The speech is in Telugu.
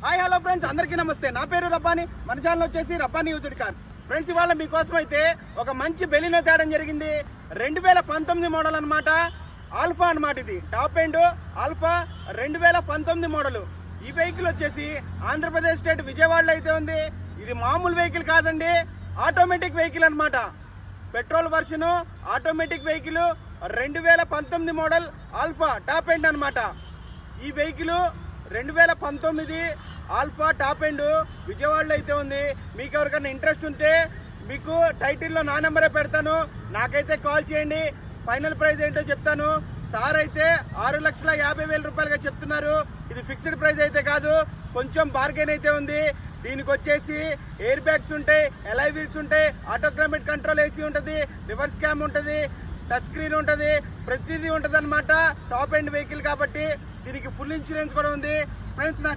హాయ్ హలో ఫ్రెండ్స్, అందరికీ నమస్తే. నా పేరు రబ్బాని. మన ఛానల్ వచ్చేసి రబ్బాని యూజ్డ్ కార్స్. ఫ్రెండ్స్, ఇవాళ మీకోసం అయితే ఒక మంచి బెలినో తేడం జరిగింది. 2019 మోడల్ అనమాట. ఆల్ఫా అనమాట. ఇది టాప్ ఎండ్ ఆల్ఫా 2019 మోడల్. ఈ వెహికల్ వచ్చేసి ఆంధ్రప్రదేశ్ స్టేట్ విజయవాడలో అయితే ఉంది. ఇది మామూలు వెహికల్ కాదండి, ఆటోమేటిక్ వెహికల్ అనమాట. Petrol version automatic vehicle 2019 model alpha top end అనమాట. ఈ వెహికల్ 2019 ఆల్ఫా టాప్ ఎండ్ విజయవాడలో అయితే ఉంది. మీకు ఎవరికైనా ఇంట్రెస్ట్ ఉంటే మీకు టైటిల్లో నా నెంబరే పెడతాను, నాకైతే కాల్ చేయండి. ఫైనల్ ప్రైస్ ఏంటో చెప్తాను. సార్ అయితే 6,50,000 రూపాయలుగా చెప్తున్నారు. ఇది ఫిక్స్డ్ ప్రైస్ అయితే కాదు, కొంచెం బార్గెన్ అయితే ఉంది. దీనికి వచ్చేసి ఎయిర్ బ్యాగ్స్ ఉంటాయి, ఎలాయ్ వీల్స్ ఉంటాయి, ఆటో క్లైమేట్ కంట్రోల్ ఏసీ ఉంటుంది, రివర్స్ క్యామ్ ఉంటుంది, టచ్ స్క్రీన్ ఉంటుంది, ప్రతిదీ ఉంటుంది అనమాట. టాప్ ఎండ్ వెహికల్ కాబట్టి దీనికి ఫుల్ ఇన్సూరెన్స్ కూడా ఉంది. ఫ్రెండ్స్, నా